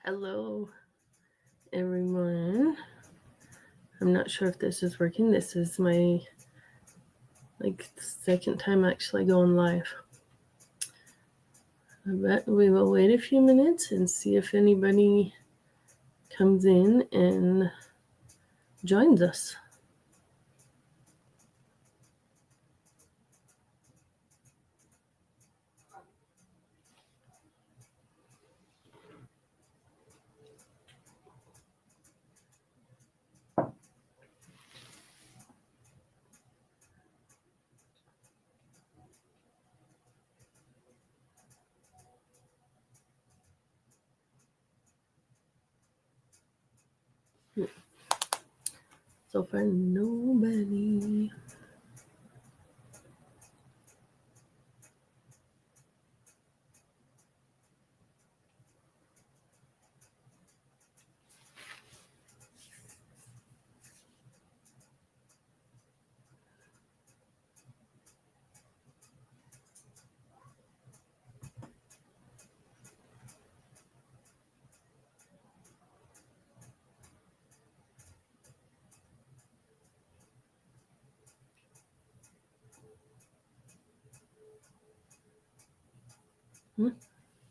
Hello, everyone. I'm not sure if this is working. This is my second time actually going live. But we will wait a few minutes and see if anybody comes in and joins us. So far, nobody.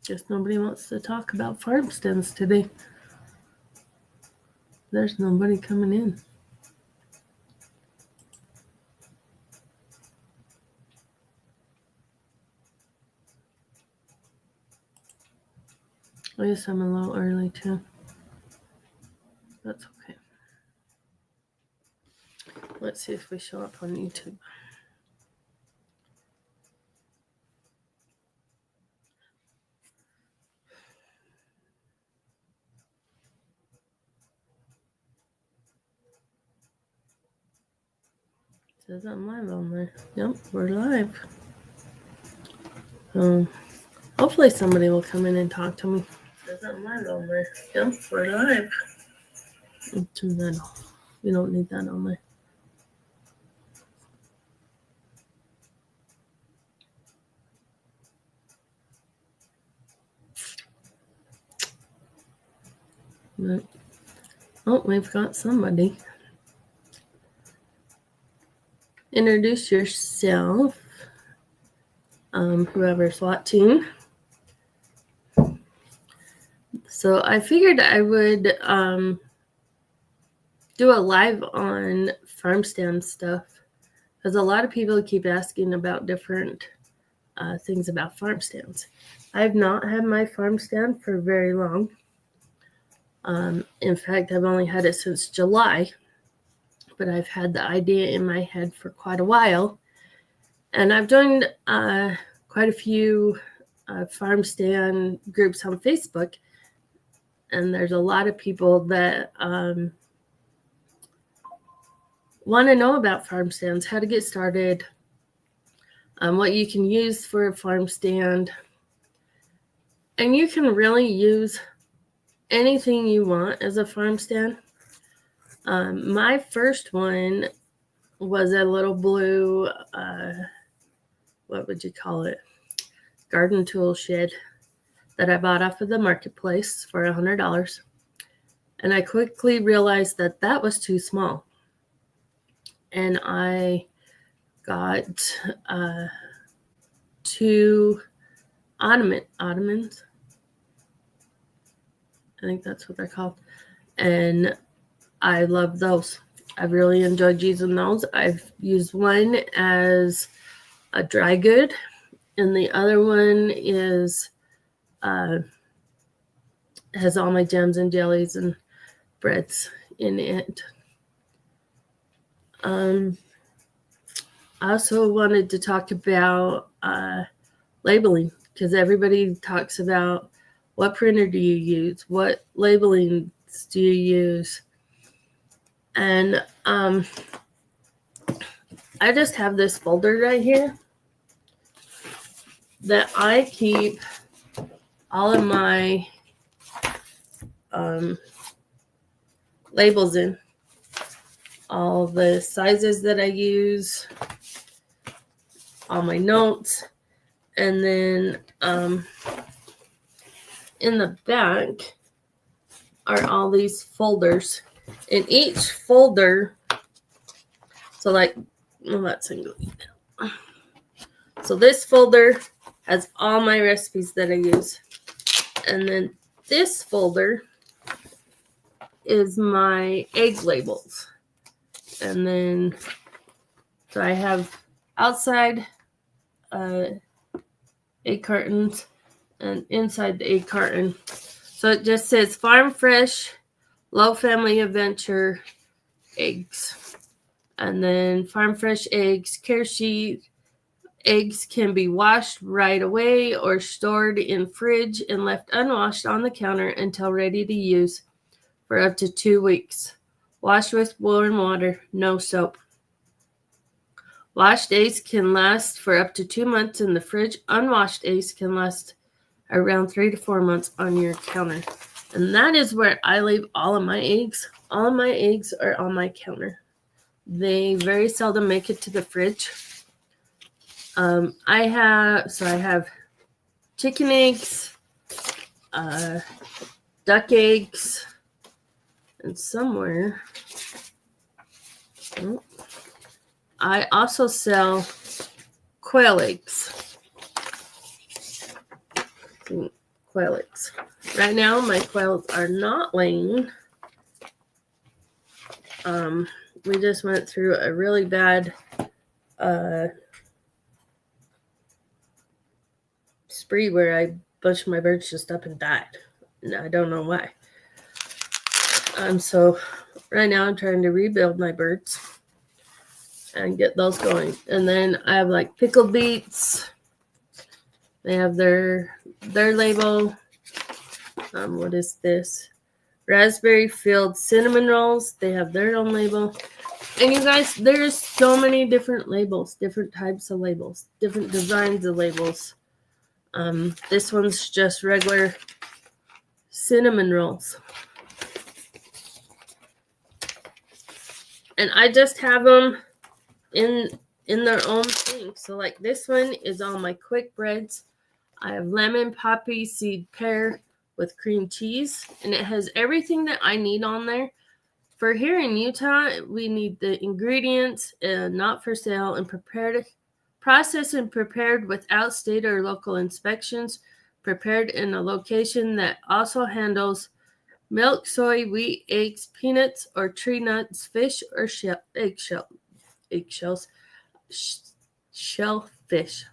Guess nobody wants to talk about farm stands today. There's nobody coming in. I guess I'm a little early too. That's okay. Let's see if we show up on YouTube. It says I'm live on there. Yep, we're live. Hopefully somebody will come in and talk to me. It says I'm live on there. Yep, we're live. Turn that off. We don't need that on there. But, oh, we've got somebody. Introduce yourself, whoever's watching. So I figured I would do a live on farm stand stuff, because a lot of people keep asking about different things about farm stands. I've not had my farm stand for very long. In fact, I've only had it since July, but I've had the idea in my head for quite a while. And I've joined quite a few farm stand groups on Facebook, and there's a lot of people that want to know about farm stands, how to get started, what you can use for a farm stand. And you can really use anything you want as a farm stand. My first one was a little blue, what would you call it? Garden tool shed that I bought off of the marketplace for $100. And I quickly realized that that was too small. And I got 2 ottomans. I think that's what they're called. And I love those. I've really enjoyed using those. I've used one as a dry good, and the other one is has all my jams and jellies and breads in it. I also wanted to talk about labeling, because everybody talks about what printer do you use, what labeling do you use, and I just have this folder right here that I keep all of my labels in, all the sizes that I use, all my notes, and then in the back are all these folders. In each folder, so like, well, that's single. So this folder has all my recipes that I use. And then this folder is my egg labels. And then, so I have outside egg cartons and inside the egg carton. So it just says Farm Fresh, Low Family Adventure eggs. And then Farm Fresh eggs, care sheet. Eggs can be washed right away or stored in fridge and left unwashed on the counter until ready to use for up to 2 weeks. Wash with warm water, no soap. Washed eggs can last for up to 2 months in the fridge. Unwashed eggs can last around 3 to 4 months on your counter. And that is where I leave all of my eggs. All of my eggs are on my counter. They very seldom make it to the fridge. I have chicken eggs, duck eggs, and somewhere I also sell quail eggs. Quail eggs. Right now, my quails are not laying. We just went through a really bad spree where I bushed my birds just up and died. And I don't know why. So right now I'm trying to rebuild my birds and get those going. And then I have like pickled beets. They have their label. What is this? Raspberry filled cinnamon rolls. They have their own label. And you guys, there's so many different labels, different types of labels, different designs of labels. This one's just regular cinnamon rolls. And I just have them in their own thing. So like this one is all my quick breads. I have lemon poppy seed pear with cream cheese, and it has everything that I need on there. For here in Utah, we need the ingredients, not for sale, and prepared, processed and prepared without state or local inspections, prepared in a location that also handles milk, soy, wheat, eggs, peanuts, or tree nuts, fish, or eggshells, shellfish.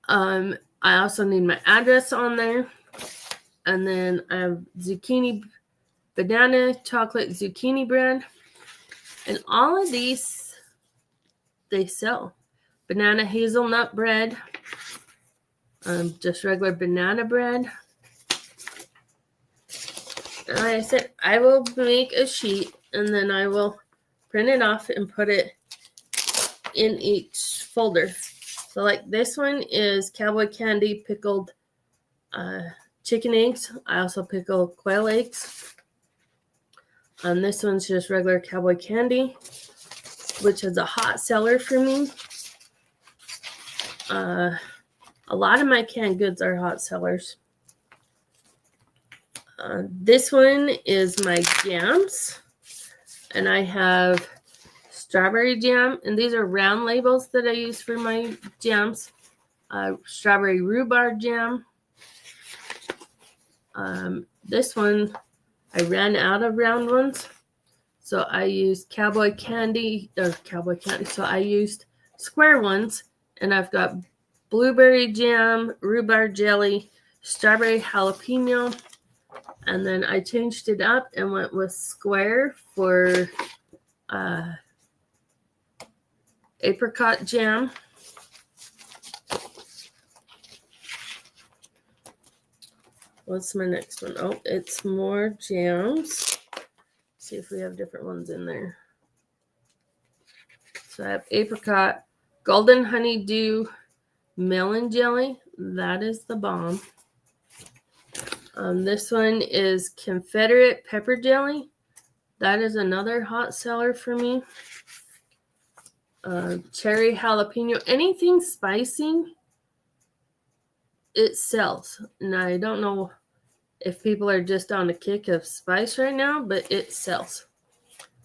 I also need my address on there. And then I have zucchini, banana, chocolate zucchini bread. And all of these, they sell. Banana hazelnut bread. Just regular banana bread. And like I said, I will make a sheet and then I will print it off and put it in each folder. So like this one is cowboy candy pickled chicken eggs. I also pickle quail eggs. This one's just regular cowboy candy, which is a hot seller for me. A lot of my canned goods are hot sellers. This one is my jams, and I have strawberry jam, and these are round labels that I use for my jams. Strawberry rhubarb jam. This one, I ran out of round ones, so I used cowboy candy. So I used square ones, and I've got blueberry jam, rhubarb jelly, strawberry jalapeno, and then I changed it up and went with square for apricot jam. What's my next one? Oh, it's more jams. See if we have different ones in there. So I have apricot, golden honeydew, melon jelly. That is the bomb. This one is Confederate pepper jelly. That is another hot seller for me. Cherry jalapeno. Anything spicy, it sells. And I don't know if people are just on a kick of spice right now, but it sells.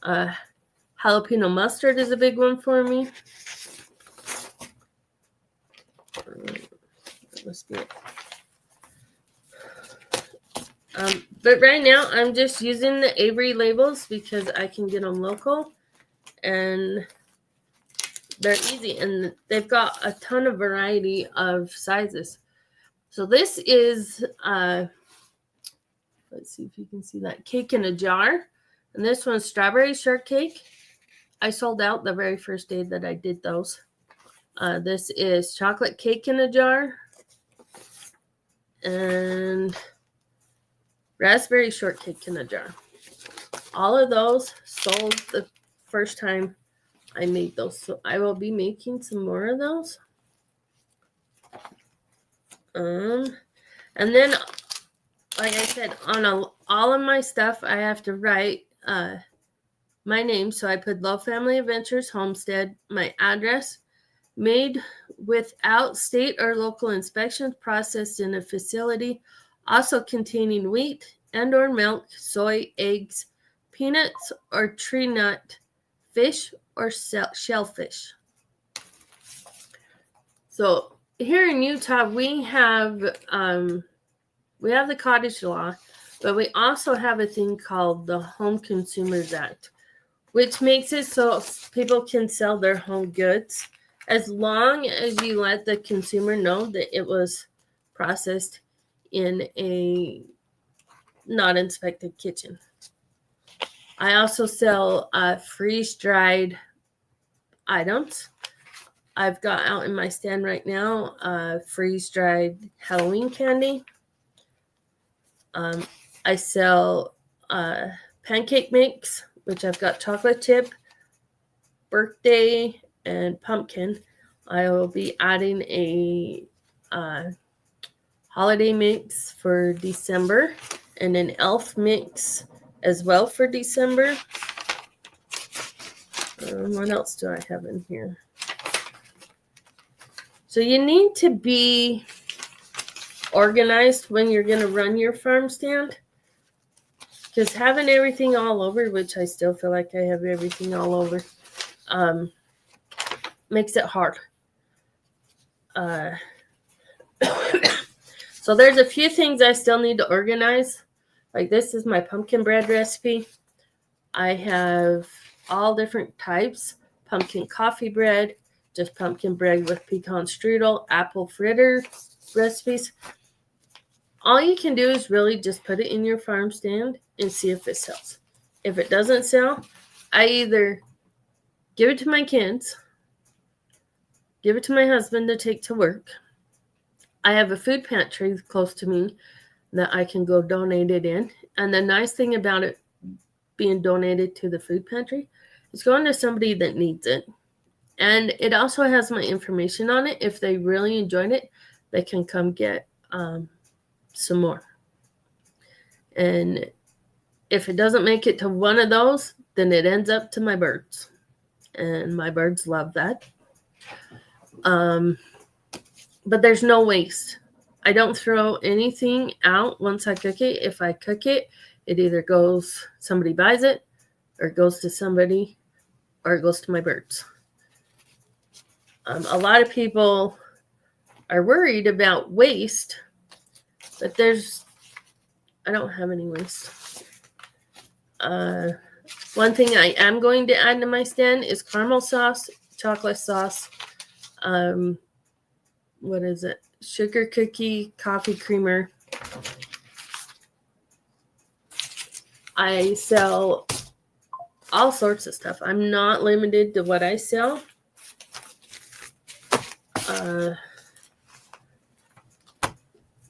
Jalapeno mustard is a big one for me. That must be it. But right now, I'm just using the Avery labels because I can get them local, and they're easy, and they've got a ton of variety of sizes. So this is, let's see if you can see that, cake in a jar, and this one's strawberry shortcake. I sold out the very first day that I did those. This is chocolate cake in a jar, and raspberry shortcake in a jar. All of those sold the first time I made those. So I will be making some more of those. And then, like I said, on all of my stuff, I have to write my name. So I put Low Family Adventures Homestead, my address, made without state or local inspections, processed in a facility, also containing wheat and or milk, soy, eggs, peanuts, or tree nut, fish, or shellfish. So here in Utah, we have the cottage law, but we also have a thing called the Home Consumers Act, which makes it so people can sell their home goods as long as you let the consumer know that it was processed in a not inspected kitchen. I also sell freeze-dried items. I've got out in my stand right now freeze-dried Halloween candy. I sell pancake mix, which I've got chocolate chip, birthday, and pumpkin. I will be adding a holiday mix for December and an elf mix as well for December. What else do I have in here? So you need to be organized when you're going to run your farm stand, because having everything all over, which I still feel like I have everything all over, makes it hard. So there's a few things I still need to organize. Like this is my pumpkin bread recipe. I have all different types: pumpkin coffee bread, just pumpkin bread with pecan strudel, apple fritter recipes. All you can do is really just put it in your farm stand and see if it sells. If it doesn't sell, I either give it to my kids, give it to my husband to take to work. I have a food pantry close to me that I can go donate it in. And the nice thing about it being donated to the food pantry is going to somebody that needs it. And it also has my information on it. If they really enjoyed it, they can come get some more. And if it doesn't make it to one of those, then it ends up to my birds. And my birds love that. But there's no waste. I don't throw anything out once I cook it. If I cook it, it either goes, somebody buys it, or it goes to somebody, or it goes to my birds. A lot of people are worried about waste, but I don't have any waste. One thing I am going to add to my stand is caramel sauce, chocolate sauce, what is it? Sugar cookie, coffee creamer. I sell all sorts of stuff. I'm not limited to what I sell.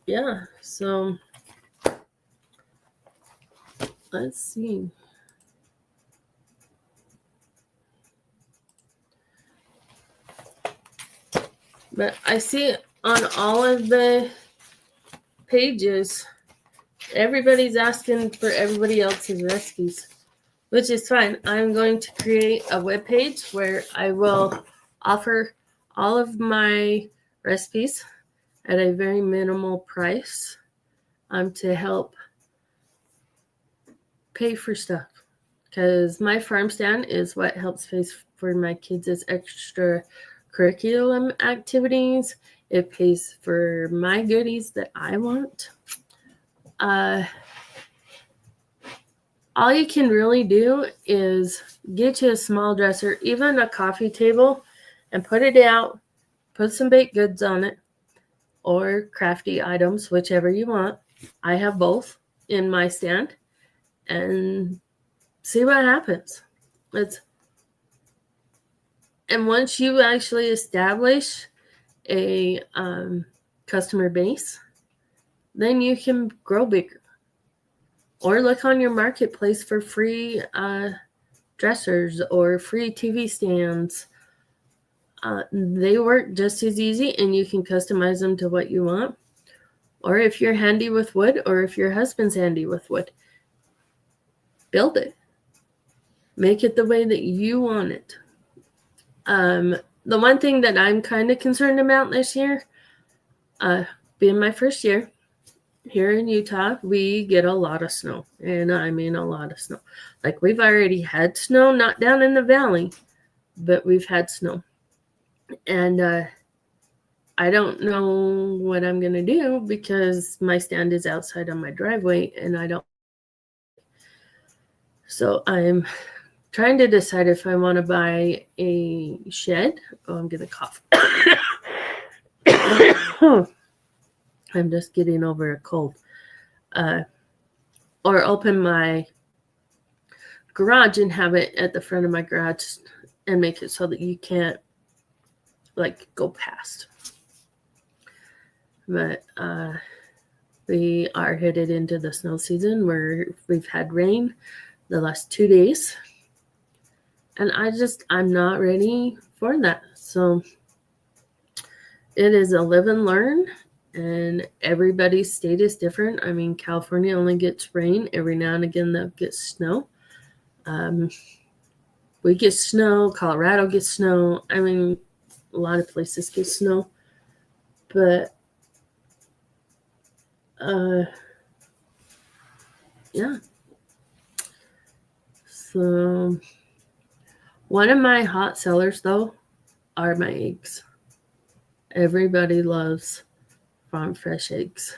Yeah, so let's see. But I see on all of the pages, everybody's asking for everybody else's recipes, which is fine. I'm going to create a web page where I will offer all of my recipes at a very minimal price. to help pay for stuff. Because my farm stand is what helps pay for my kids' extra curriculum activities. It pays for my goodies that I want. All you can really do is get you a small dresser, even a coffee table, and put it out, put some baked goods on it, or crafty items, whichever you want. I have both in my stand, and see what happens. And once you actually establish a customer base, then you can grow bigger. Or look on your marketplace for free dressers or free TV stands. They work just as easy, and you can customize them to what you want. Or if you're handy with wood, or if your husband's handy with wood, build it. Make it the way that you want it. The one thing that I'm kind of concerned about this year, being my first year here in Utah, we get a lot of snow. And I mean a lot of snow. Like, we've already had snow, not down in the valley, but we've had snow. And I don't know what I'm going to do, because my stand is outside on my driveway, and I don't. So I'm trying to decide if I want to buy a shed. Oh, I'm going to cough. I'm just getting over a cold. Or open my garage and have it at the front of my garage and make it so that you can't, like, go past. But we are headed into the snow season, where we've had rain the last 2 days. And I'm not ready for that. So it is a live and learn, and everybody's state is different. I mean, California only gets rain. Every now and again they'll get snow. We get snow. Colorado gets snow. I mean, a lot of places get snow. But yeah. So one of my hot sellers, though, are my eggs. Everybody loves farm fresh eggs.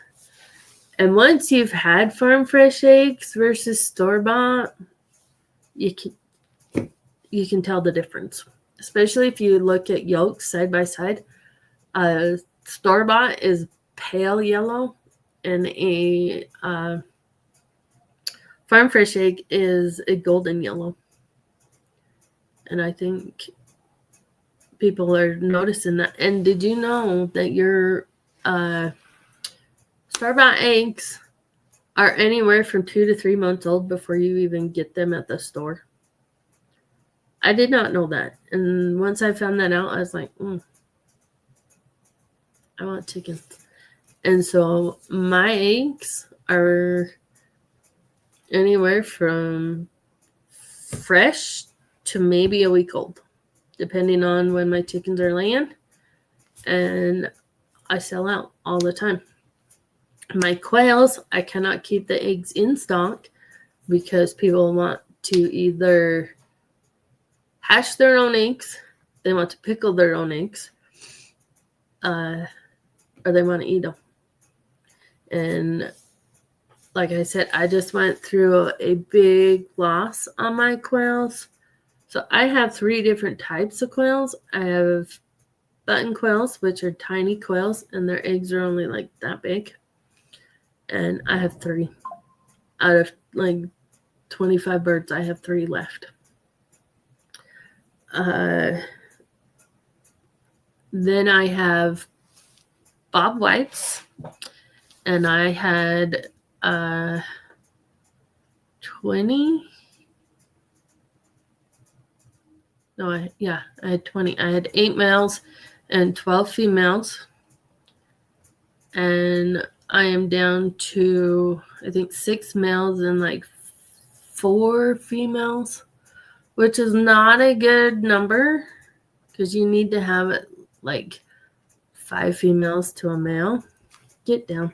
And once you've had farm fresh eggs versus store-bought, you can tell the difference. Especially if you look at yolks side by side. Store-bought is pale yellow, and a farm fresh egg is a golden yellow. And I think people are noticing that. And did you know that your store-bought eggs are anywhere from 2 to 3 months old before you even get them at the store? I did not know that. And once I found that out, I was like, I want chicken. And so my eggs are anywhere from fresh to maybe a week old, depending on when my chickens are laying. And I sell out all the time. My quails, I cannot keep the eggs in stock, because people want to either hash their own eggs, they want to pickle their own eggs, or they want to eat them. And like I said, I just went through a big loss on my quails. So I have 3 different types of quails. I have button quails, which are tiny quails, and their eggs are only like that big. And I have 3. Out of like 25 birds, I have 3 left. Then I have bob whites, and I had 20. No, I had 20. I had 8 males and 12 females. And I am down to, I think, 6 males and like 4 females, which is not a good number, because you need to have like 5 females to a male. Get down.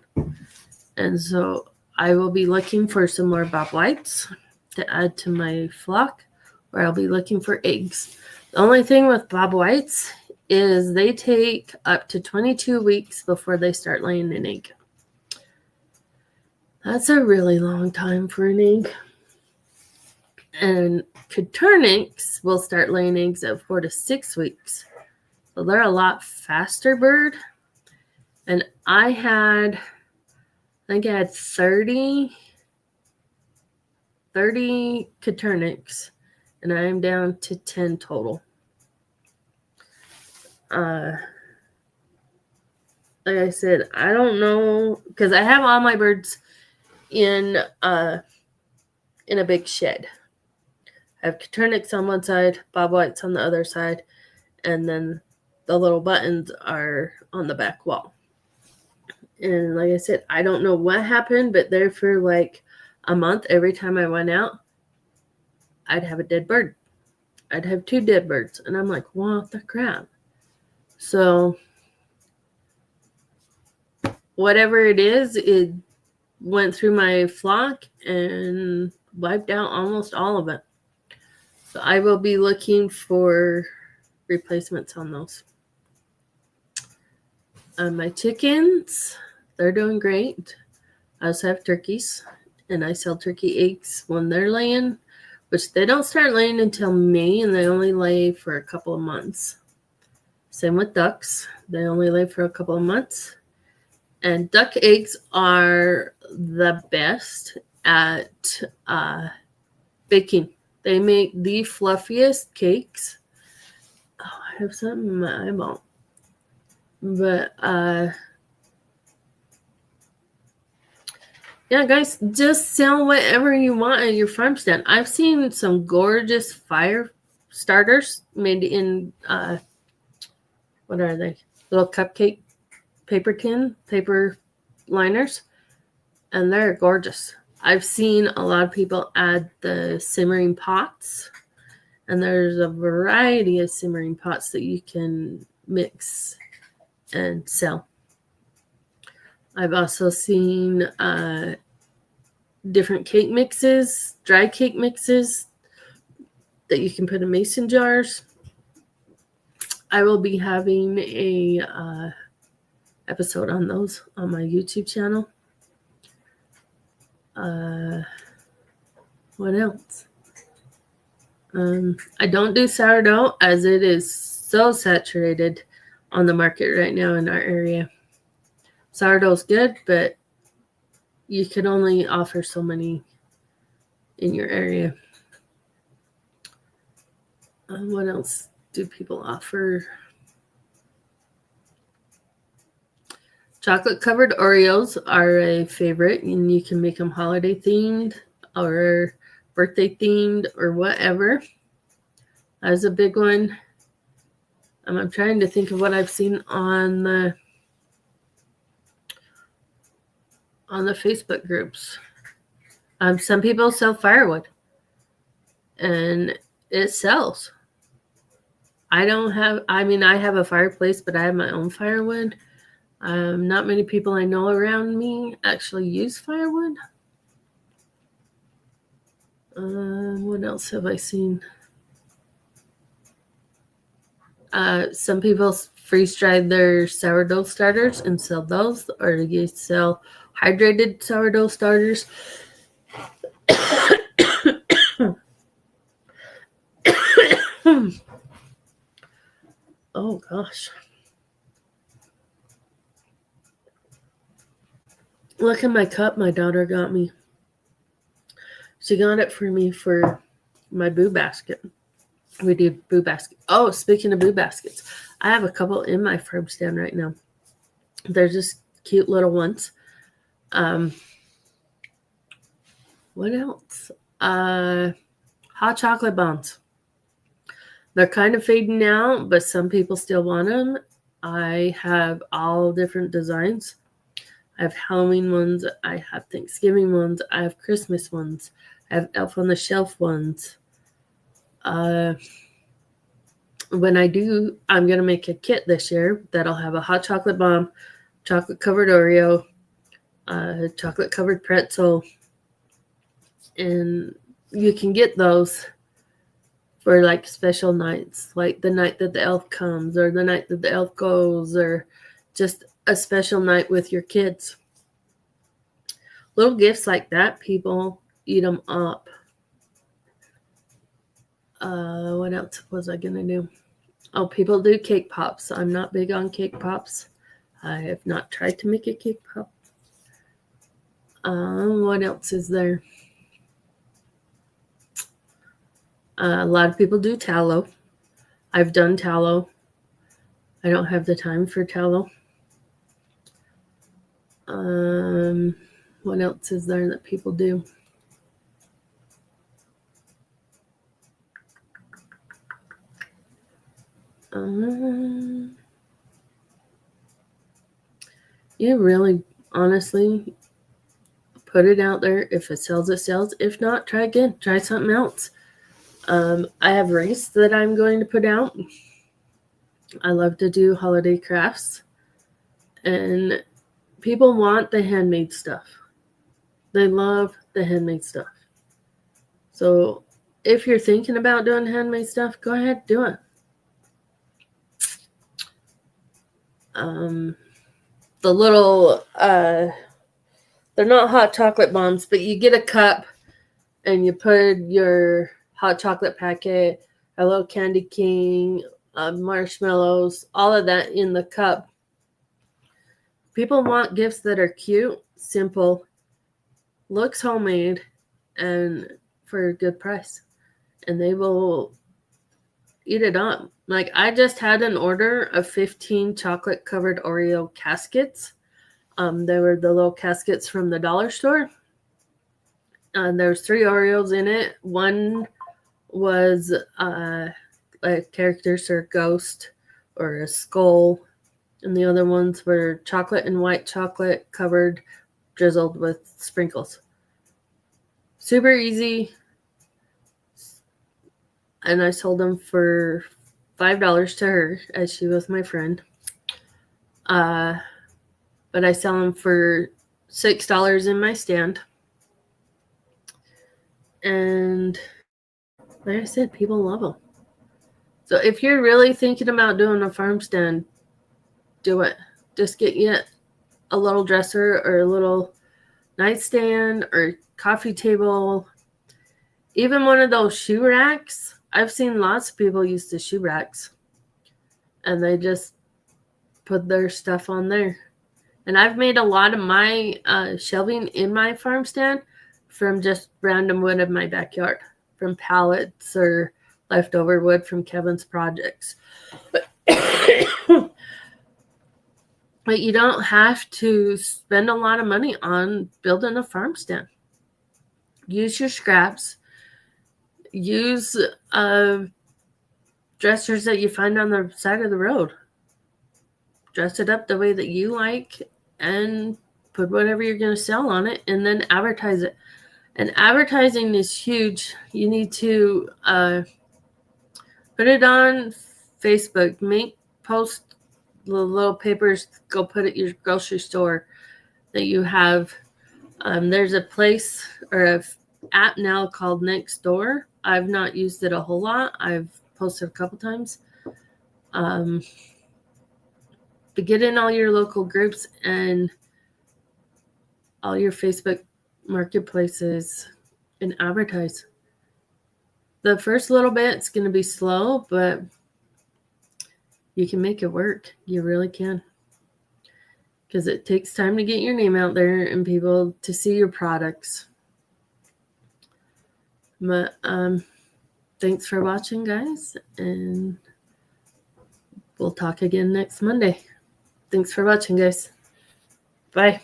And so I will be looking for some more Bob Whites to add to my flock, or I'll be looking for eggs. The only thing with Bob Whites is they take up to 22 weeks before they start laying an egg. That's a really long time for an egg. And Coturnics will start laying eggs at 4 to 6 weeks. So they're a lot faster bird. And I think I had 30 Coturnics, and I am down to 10 total. Like I said, I don't know, because I have all my birds in a big shed. I have Coturnics on one side, Bob Whites on the other side, and then the little buttons are on the back wall. And like I said, I don't know what happened, but there for like a month, every time I went out, I'd have a dead bird. I'd have 2 dead birds. And I'm like, what the crap? So whatever it is, it went through my flock and wiped out almost all of it. So I will be looking for replacements on those. My chickens, they're doing great. I also have turkeys, and I sell turkey eggs when they're laying, which they don't start laying until May, and they only lay for a couple of months. Same with ducks. They only lay for a couple of months. And duck eggs are the best at baking. They make the fluffiest cakes. Oh, I have something in my eyeball. But yeah, guys, just sell whatever you want at your farm stand. I've seen some gorgeous fire starters made in what are they? Little cupcake paper liners, and they're gorgeous. I've seen a lot of people add the simmering pots, and there's a variety of simmering pots that you can mix and sell. I've also seen different cake mixes, dry cake mixes that you can put in mason jars. I will be having a episode on those on my YouTube channel. What else? I don't do sourdough, as it is so saturated on the market right now in our area. Sourdough's good, but you can only offer so many in your area. What else do people offer? Chocolate covered Oreos are a favorite, and you can make them holiday themed or birthday themed or whatever. That is a big one. I'm trying to think of what I've seen on the Facebook groups. Some people sell firewood, and it sells. I have a fireplace, but I have my own firewood. Not many people I know around me actually use firewood. What else have I seen? Some people freeze dry their sourdough starters and sell those, or you sell hydrated sourdough starters. Oh gosh. Look at my cup my daughter got me. She got it for me for my boo basket. We do boo basket. Oh, speaking of boo baskets, I have a couple in my farm stand right now. They're just cute little ones. What else? Hot chocolate bombs. They're kind of fading out, but some people still want them. I have all different designs. I have Halloween ones. I have Thanksgiving ones. I have Christmas ones. I have Elf on the Shelf ones. When I do, I'm going to make a kit this year that'll have a hot chocolate bomb, chocolate covered Oreo, chocolate covered pretzel. And you can get those for like special nights, like the night that the elf comes or the night that the elf goes, or just a special night with your kids. Little gifts like that, people eat them up. What else was I going to do? Oh, people do cake pops. I'm not big on cake pops. I have not tried to make a cake pop. What else is there? A lot of people do tallow. I've done tallow. I don't have the time for tallow. What else is there that people do? You really, honestly, put it out there. If it sells, it sells. If not, try again. Try something else. I have wreaths that I'm going to put out. I love to do holiday crafts. And people want the handmade stuff. They love the handmade stuff. So if you're thinking about doing handmade stuff, go ahead, do it. The little, they're not hot chocolate bombs, but you get a cup and you put your hot chocolate packet, a little candy king, marshmallows, all of that in the cup. People want gifts that are cute, simple, looks homemade, and for a good price. And they will eat it up. Like, I just had an order of 15 chocolate covered Oreo caskets. They were the little caskets from the dollar store. There's 3 Oreos in it. One was a character, or a ghost or a skull. And the other ones were chocolate and white chocolate covered, drizzled with sprinkles. Super easy. And I sold them for $5 to her, as she was my friend. But I sell them for $6 in my stand. And like I said, people love them. So if you're really thinking about doing a farm stand, do it. Just get you a little dresser or a little nightstand or coffee table. Even one of those shoe racks. I've seen lots of people use the shoe racks. And they just put their stuff on there. And I've made a lot of my shelving in my farm stand from just random wood in my backyard, from pallets or leftover wood from Kevin's projects. But you don't have to spend a lot of money on building a farm stand. Use your scraps. Use dressers that you find on the side of the road. Dress it up the way that you like and put whatever you're going to sell on it, and then advertise it. And advertising is huge. You need to put it on Facebook. Post the little papers. Go put it at your grocery store that you have. There's a place or an app now called Nextdoor. I've not used it a whole lot. I've posted a couple times. But get in all your local groups and all your Facebook marketplaces and advertise. The first little bit, it's going to be slow, but you can make it work. You really can. Because it takes time to get your name out there and people to see your products. But thanks for watching, guys, and we'll talk again next Monday. Thanks for watching, guys. Bye.